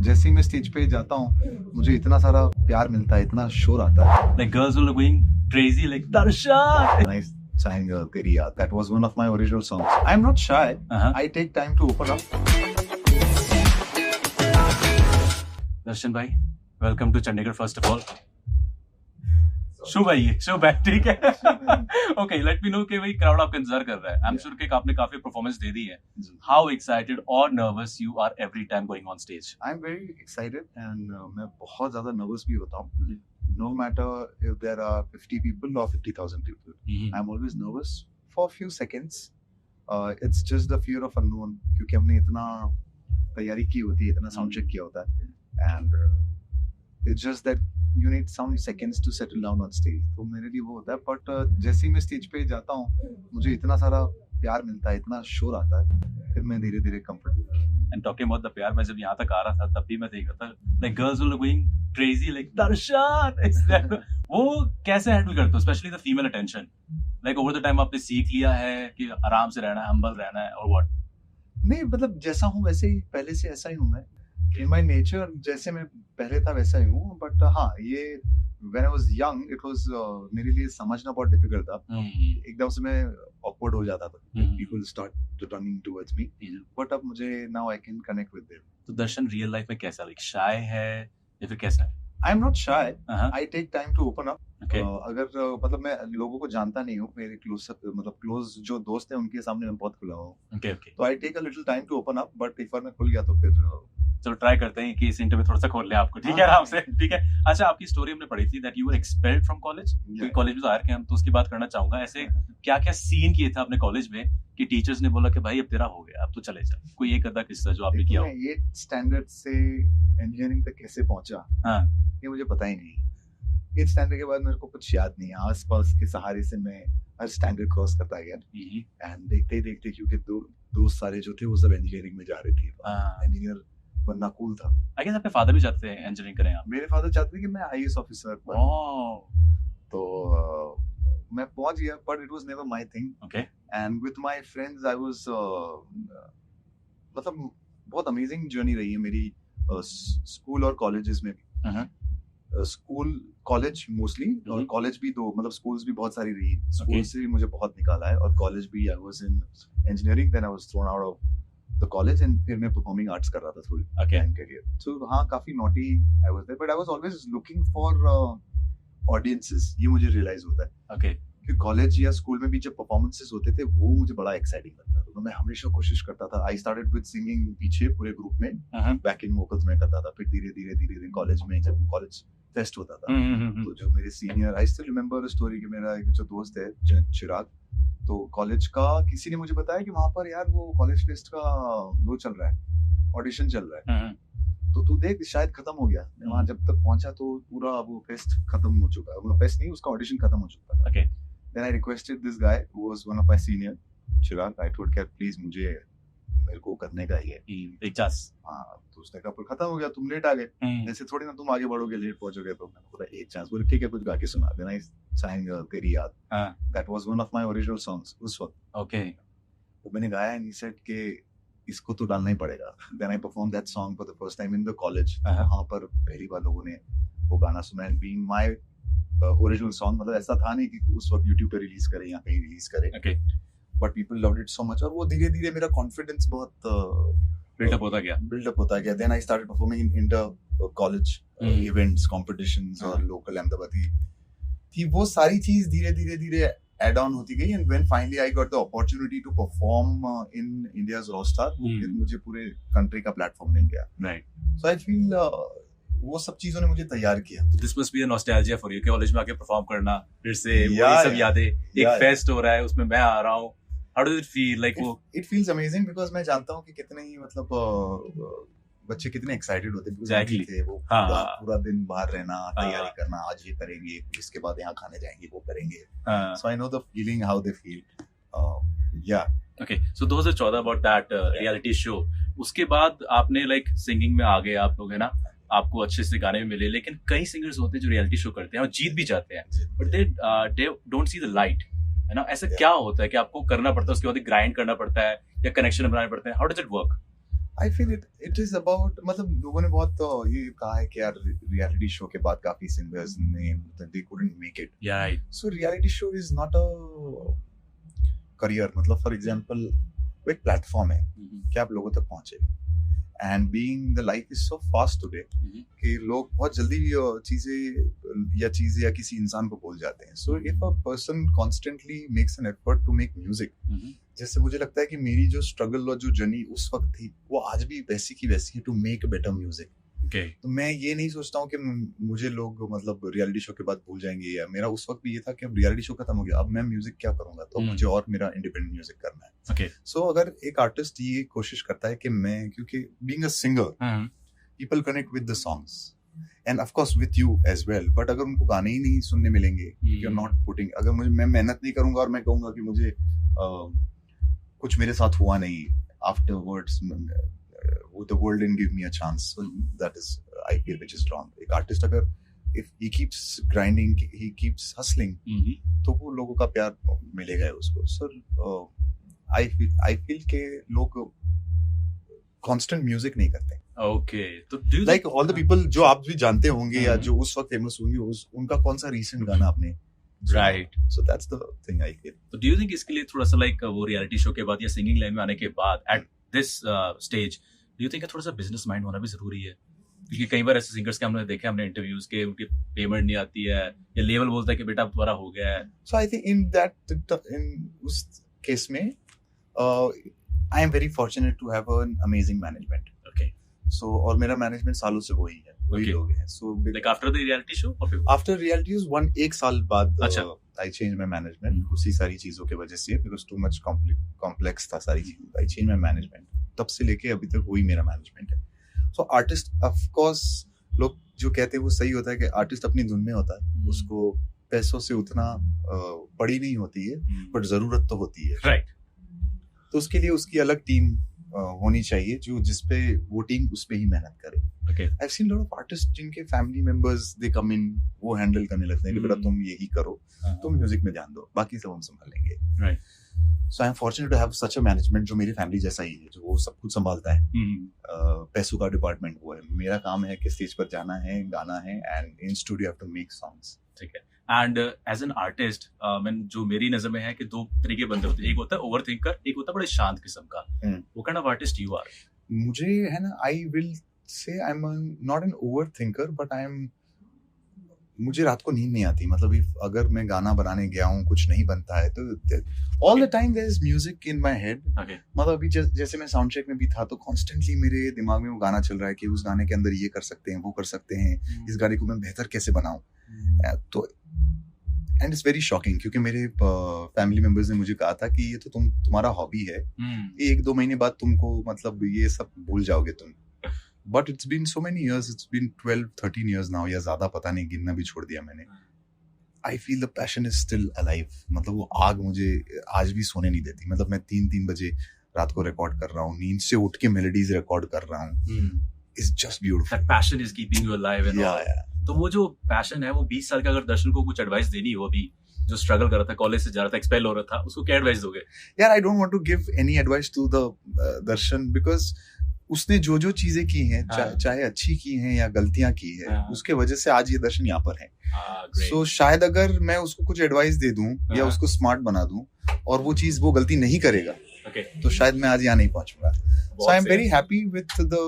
जैसे ही मैं स्टेज पे जाता हूँ मुझे इतना सारा प्यार मिलता है, इतना शोर आता है. Like girls will going crazy, like Darshan. And I sang Teri Yaad. That was one of my original songs. I'm not shy. I take time to open up. Darshan bhai, welcome to Chandigarh first of all. शुभ है, शुभ है, ठीक है. Okay, let me know कि भाई crowd आपका इंतजार कर रहा है. I'm sure कि आपने काफी performance दे दी है. How excited or nervous you are every time going on stage? I'm very excited and मैं बहुत ज़्यादा nervous भी होता हूँ. No matter if there are 50 people or 50,000 people, I'm always nervous for a few seconds. It's just the fear of unknown क्योंकि हमने इतना तैयारी की होती है, इतना sound check किया होता है, and it's just that you need some seconds to settle down on stage. तो मेरे लिए वो होता है, but जैसे ही मैं स्टेज पे जाता हूँ मुझे इतना सारा प्यार मिलता है, इतना शोर आता है, फिर मैं धीरे धीरे comfortable. And talking about the प्यार, मैं जब यहाँ तक आ रहा था तब भी मैं देख रहा था like girls will going crazy like Darshan. It's that वो कैसे हैंडल करते हो, especially the female attention? Like over the time आपने सीख लिया है कि आराम से रहना है, humble रहना है, और what? नहीं, मतलब जैसा हूँ वैसे ही, पहले से ऐसा ही हूँ मैं. In my nature जैसे मैं पहले था वैसा ही हूँ, but हाँ, ये when I was young it was मेरे लिए समझना बहुत difficult था. एकदम से मैं awkward हो जाता था. People start turning towards me. But अब मुझे now I can connect with them. तो दर्शन रियल लाइफ में कैसा, like shy है या फिर कैसा है? I'm not shy. I take time to open up. Okay. अगर मतलब मैं लोगों को जानता नहीं हूँ, मेरे क्लोज जो दोस्त हैं उनके सामने मैं बहुत खुला हूँ. Okay. तो I take a little time to open up, but एक बार मैं खुल गया तो फिर चलो ट्राई करते हैं कि इस इंटरव्यू थोड़ा सा खोल ले आपको, ठीक है, आराम से, ठीक है. अच्छा, आपकी स्टोरी हमने पढ़ी थी that you were expelled from college, क्योंकि कॉलेज में तो आए थे हम, तो उसकी बात करना चाहूंगा. ऐसे क्या क्या सीन किए थे अपने कॉलेज में कि टीचर्स ने बोला कि भाई अब तेरा हो गया, अब तो चले जा? कोई एक आधा किस्सा जो आपने किया हो? 8th स्टैंडर्ड से इंजीनियरिंग तक कैसे पहुंचा, ये मुझे पता ही नहीं. 8th स्टैंडर्ड के बाद मेरे को कुछ याद नहीं. आसपास के सहारे से मैं हर स्टैंडर्ड क्रॉस करता गया, एंड देखते ही देखते, क्योंकि दोस्त सारे जो थे वो सब इंजीनियरिंग में जा रहे थे. इंजीनियर बनना कूल था. आई गेस आपके फादर भी चाहते हैं इंजीनियरिंग करें आप? मेरे फादर चाहते थे कि मैं आईएएस ऑफिसर तो मैं पहुंच गया, but it was never my thing. Okay. And with my friends I was मतलब बहुत अमेजिंग जर्नी रही है मेरी स्कूल और कॉलेजेस में भी. स्कूल कॉलेज मोस्टली, और कॉलेज भी दो, मतलब स्कूल्स भी बहुत सारी रही. स्कूल से भी मुझे बहुत निकाला है, और कॉलेज भी I was in engineering, then I was thrown out of the college, and फिर मैं परफॉर्मिंग आर्ट्स कर रहा था थोड़ी करियर. सो हाँ, काफी naughty I was there, but I was always looking for audiences. ये मुझे रियलाइज होता है. ओके. कि कॉलेज या स्कूल में भी जब परफॉर्मेंसेस होते थे वो मुझे बड़ा एक्साइटिंग लगता था, तो मैं हमेशा कोशिश करता था. आई स्टार्टेड विद सिंगिंग पीछे पूरे ग्रुप में, बैकिंग वोकल्स में करता था. फिर धीरे धीरे कॉलेज में जब कॉलेज फेस्ट होता था, तो जो मेरे senior, I still remember story कि मेरा एक जो दोस्त है चिराग, तो कॉलेज का किसी ने मुझे बताया कि वहाँ पर यार वो कॉलेज फेस्ट का वो चल रहा है, ऑडिशन चल रहा है, तो तू देख शायद खत्म हो गया. वहाँ जब तक पहुंचा तो पूरा वो फेस्ट खत्म हो चुका है, वो फेस्ट नहीं, उसका ऑडिशन खत्म हो चुका था. Okay. Then I requested this guy who was one of my senior, Chirag. I told him please मेरे को करने का ही है एक चांस. हाँ, तो उसने कहा पर खत्म हो गया, तुम लेट आ गए, ऐसे थोड़ी ना तुम आगे बढ़ोगे, लेट पहुंचोगे. तो मैंने बोला एक चांस. बोले ठीक है, कुछ गा के सुना. Then I sang तेरी याद. That was one of my original songs उस वक्त. Okay. तो मैंने गाया, and he said कि इसको तो डालना ही पड़ेगा. Then I performed that song for the first time in the college. वहाँ पर पहली बार लोगों ने वो गाना सुना, and being my original song, मतलब ऐसा था नहीं कि उस वक्त YouTube पे रिलीज करें या कहीं रिलीज करें. Okay. But people loved it so much, और वो धीरे धीरे मेरा कॉन्फिडेंस बहुत बिल्डअप होता गया. Then I started performing in inter college events, competitions, और लोकल अहमदाबादी थी. वो सारी चीज धीरे धीरे एड ऑन होती गई, and when finally I got the opportunity to perform in India's Rockstar, फिर मुझे पूरे कंट्री का प्लेटफॉर्म मिल गया. राइट. सो आई फील वो सब चीजों ने मुझे तैयार किया. This must be a nostalgia for you, college में आके परफॉर्म करना फिर से, वो सब यादें. एक फेस्ट हो रहा है, उसमें मैं आ रहा हूँ. How does it feel? Like वो इट फील्स अमेजिंग, बिकॉज़ मैं जानता हूँ कि कितने ही मतलब बच्चे कितने एक्साइटेड होते हैं. Exactly. थे वो पूरा दिन बाहर रहना, तैयारी करना, आज ये करेंगे, इसके बाद यहाँ खाने जाएंगे, वो करेंगे. So I know the feeling, how they feel. Yeah okay. So 2014 about that reality show. उसके बाद आपने लाइक सिंगिंग में आ गए आप लोग, है ना, आपको अच्छे से गाने भी मिले. लेकिन कई सिंगर्स होते हैं जो रियलिटी शो करते हैं और जीत भी जाते हैं, but they don't see the light, है ना. ऐसा क्या होता है कि आपको करना पड़ता है, उसके बाद ग्राइंड करना पड़ता है या कनेक्शन बनाने पड़ते हैं? How does it work? I feel it is about, मतलब लोगों ने बहुत ये कहा है कि यार रियलिटी शो के बाद काफी सिंगर्स ने they couldn't make it. Yeah, right. So reality show is not a career. मतलब for example वो एक प्लेटफॉर्म है कि आप लोगों तक पहुंचे. And being the life is so fast today कि लोग बहुत जल्दी चीजें या किसी इंसान को भूल जाते हैं. So if a person constantly makes an effort to make music, जैसे मुझे लगता है कि मेरी जो स्ट्रगल और जो जर्नी उस वक्त थी वो आज भी वैसी की वैसी है टू मेक बेटर म्यूजिक. तो मैं ये नहीं सोचता हूँ कि मुझे लोग मतलब रियलिटी शो के बाद भूल जाएंगे, या मेरा उस वक्त भी ये था कि अब रियलिटी शो खत्म हो गया, अब मैं म्यूजिक क्या करूंगा, तो मुझे और मेरा इंडिपेंडेंट म्यूजिक करना है. सो अगर एक आर्टिस्ट ये कोशिश करता है कि मैं, क्योंकि being a singer people connect with the songs and of course with you as well, but अगर उनको गाने ही नहीं सुनने मिलेंगे, यू आर नॉट पुटिंग, अगर मैं मेहनत नहीं करूंगा और मैं कहूंगा कि मुझे कुछ मेरे साथ हुआ नहीं afterwards, the world didn't give me a chance, so that is I feel which is wrong. एक आर्टिस्ट अगर if he keeps grinding, he keeps hustling, तो वो लोगों का प्यार मिलेगा उसको. So I feel के लोग constant music नहीं करते. Okay, तो do you like all the people जो आप भी जानते होंगे या जो उस वक्त फेमस होंगे, उनका कौन सा recent गाना आपने, right? So that's the thing I feel. तो do you think इसके लिए थोड़ा सा like वो रियलिटी शो के बाद या सिंगिंग लाइन में आने के बाद at this stage do you think थोड़ा सा बिजनेस माइंड होना भी जरूरी है? क्योंकि कई बार ऐसे सिंगर्स के हमने देखे, हमने इंटरव्यूज के, उनकी पेमेंट नहीं आती है या लेवल बोलता है कि बेटा तुम्हारा हो गया है. So I think in उस केस में I am very fortunate to have an amazing management. Okay. So और मेरा मैनेजमेंट सालों से वही है, वही लोग हैं. So like after the reality show or after reality show एक साल बाद I changed my management उसी सारी चीजों के वजह से, because too much complex था सारी चीजें. I changed my management. तब से लेके अभी तक वही मेरा मैनेजमेंट है. सो आर्टिस्ट ऑफ कोर्स, लोग जो कहते हैं वो सही होता है कि आर्टिस्ट अपनी धुन में होता है, उसको पैसों से उतना पड़ी नहीं होती है, बट जरूरत तो होती है. राइट. तो उसके लिए उसकी अलग टीम होनी चाहिए, जो जिसपे वो टीम उस पे ही मेहनत करे. Okay. I've seen a lot of artists जिनके family members they come in, वो हैंडल करने लगते हैं कि बेटा तुम यही करो, तुम म्यूजिक में ध्यान दो, बाकी सब हम संभालेंगे. Right. So I'm fortunate to have such a management जो मेरी फैमिली जैसा ही है, जो वो सब कुछ संभालता है. पैसों का डिपार्टमेंट वो है, मेरा काम है कि स्टेज पर जाना है, गाना है, and in studio have to make songs. ठीक है. एंड एज एन आर्टिस्ट जो मेरी नजर में है कि दो तरीके बंदे होते हैं, एक होता है ओवरथिंकर, एक होता है बड़े शांत किस्म का. वो kind of artist you are. मुझे है ना, I will say I am not an overthinker, but I am, मुझे रात को नींद नहीं आती. मतलब अगर मैं गाना बनाने गया हूँ, कुछ नहीं बनता है, तो all the time there is music in my head. मतलब अभी जैसे मैं साउंड चेक में भी था, तो कॉन्स्टेंटली मेरे दिमाग में वो गाना चल रहा है कि उस गाने के अंदर ये कर सकते हैं, वो कर सकते हैं, इस गाने को मैं बेहतर कैसे बनाऊं. तो एंड इट्स वेरी शॉकिंग, क्योंकि मेरे फैमिली मेंबर्स ने मुझे कहा था कि ये तो तुम्हारा हॉबी है, 1-2 महीने बाद तुमको मतलब ये सब भूल जाओगे तुम. But it's been so many years, it's been 12-13 years now, या ज्यादा पता नहीं, गिनना भी छोड़ दिया मैंने. I feel the passion is still alive. मतलब वो आग मुझे आज भी सोने नहीं देती. मतलब मैं 3 बजे रात को रिकॉर्ड कर रहा हूँ, नींद से उठ के मेलोडीज रिकॉर्ड कर रहा हूँ. It's just beautiful. That passion is keeping you alive and all. Yeah. तो वो जो पैशन है, वो 20 साल का अगर दर्शन को कुछ एडवाइस देनी हो, अभी जो स्ट्रगल कर रहा था, कॉलेज से जा रहा था, एक्सपेल हो रहा था, उसको क्या एडवाइस दोगे? यार, I don't want to give any advice to the Darshan, because उसने जो चीजें की हैं, चाहे अच्छी की हैं या गलतियां की है, उसके वजह से आज ये दर्शन यहाँ पर है. So शायद अगर मैं उसको कुछ एडवाइस दे दूं या उसको स्मार्ट बना दूं और वो गलती नहीं करेगा, तो शायद मैं आज यहाँ नहीं पहुंचूंगा. So I am very happy with the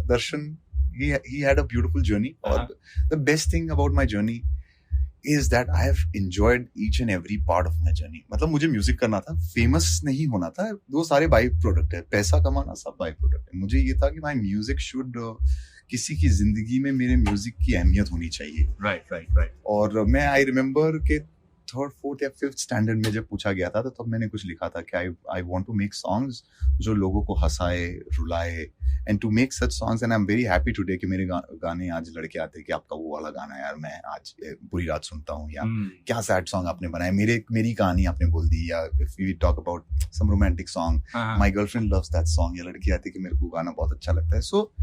darshan. He had a beautiful journey. और the best thing about my journey is that I have enjoyed each and every part of my journey. मतलब मुझे music करना था, famous नहीं होना था, वो सारे बाई प्रोडक्ट है, पैसा कमाना सब बाई प्रोडक्ट है. मुझे ये था कि माय म्यूजिक शुड, किसी की जिंदगी में मेरे म्यूजिक की अहमियत होनी चाहिए. राइट. और मैं आई रिमेम्बर के 3rd, 4th या 5th स्टैंडर्ड में जब पूछा गया था, तो तब मैंने कुछ लिखा था कि I want to make songs जो लोगों को हंसाए, रुलाए, and to make such songs. And I am very happy today कि मेरे गाने आज लड़के आते हैं कि आपका वो वाला गाना यार मैं आज पूरी रात सुनता हूँ, या क्या सैड सॉन्ग आपने बनाए, मेरी कहानी आपने बोल दी, या if we talk about some romantic song, my girlfriend loves that song, या लड़की आती है कि मेरे को गाना बहुत अच्छा लगता है. सो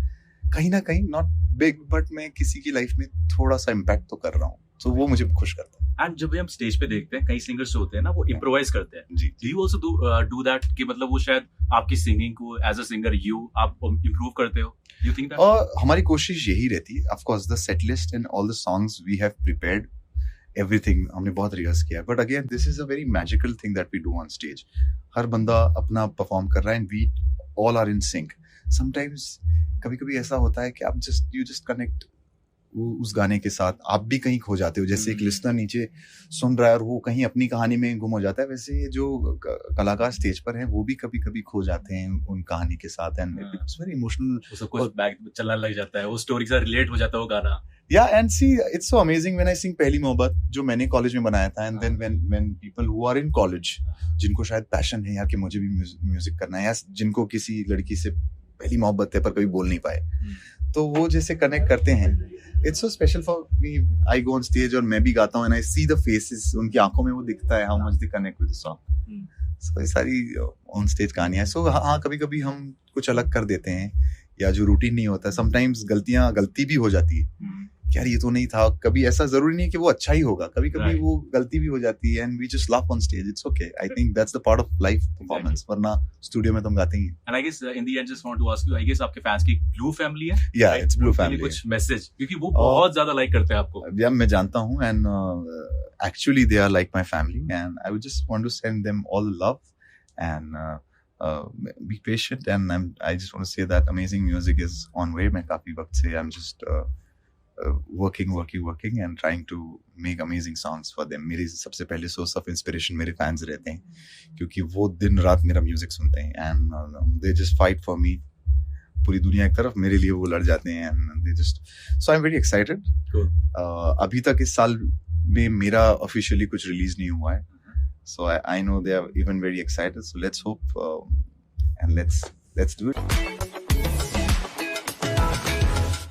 कहीं ना कहीं नॉट बिग, बट मैं किसी की लाइफ में थोड़ा सा इम्पैक्ट तो कर रहा हूँ, तो वो मुझे खुश करता है. एंड जब भी हम स्टेज पे देखते हैं, कई सिंगर्स जो होते हैं ना वो इम्प्रोवाइज करते हैं. जी do you also do that कि मतलब वो शायद आपकी सिंगिंग को एज अ सिंगर आप इम्प्रूव करते हो? You think that? और हमारी कोशिश यही रहती है. Of course the set list and all the songs we have prepared everything हमने बहुत रिहर्स किया. But again this is a very magical thing that we do on stage. हर बंदा अपना परफॉर्म कर रहा है and we all are in sync. Sometimes कभी कभी ऐसा होता है कि आप यू जस्ट कनेक्ट उस गाने के साथ. आप भी कहीं खो जाते हो. जैसे एक लिसनर नीचे सुन रहा है और वो कहीं अपनी कहानी में गुम हो जाता है, वैसे जो कलाकार स्टेज पर हैं वो भी कभी कभी खो जाते हैं उन कहानी के साथ. And it's very emotional. उसको कुछ बैक चलने लग जाता है, वो स्टोरी से रिलेट हो जाता है वो गाना. Yeah and see it's so amazing when I sing पहली मोहब्बत जो मैंने कॉलेज में बनाया था. And then when people who are in college, जिनको शायद पैशन है यार कि मुझे भी म्यूजिक करना है, या जिनको किसी लड़की से पहली मोहब्बत है पर कभी बोल नहीं पाए, तो वो जैसे कनेक्ट करते हैं. It's so special for me. I go on stage और मैं भी गाता हूँ and I see the faces. उनकी आंखों में वो दिखता है how much they connect with the song. So ये सारी ऑन स्टेज कहानियां. सो हाँ कभी कभी हम कुछ अलग कर देते हैं या जो रूटीन नहीं होता. समटाइम्स गलती भी हो जाती है. यार ये तो नहीं था. कभी ऐसा जरूरी नहीं है कि वो अच्छा ही होगा. कभी कभी वो गलती भी हो जाती है and we just laugh on stage. It's okay. I think that's the part of life performance. वरना स्टूडियो में तो हम गाते ही हैं. And I guess in the end just want to ask you, I guess आपके फैंस की blue family है? या इट्स ब्लू फैमिली. कुछ मैसेज, क्योंकि वो बहुत ज्यादा लाइक करते हैं आपको. या मैं जानता हूँ and actually they are like my family and I would just want to send them all the love and be patient and I just want to say that amazing music is on way. मैं काफी वक्त से I'm just working and trying to make amazing songs for them. मेरी सबसे पहले source of inspiration मेरे fans रहते हैं, क्योंकि वो दिन रात मेरा music सुनते हैं and they just fight for me. पूरी दुनिया एक तरफ, मेरे लिए वो लड़ जाते हैं and they just, so I'm very excited. Cool. अभी तक इस साल में मेरा officially कुछ release नहीं हुआ है. So I know they are even very excited. So let's hope and let's do it.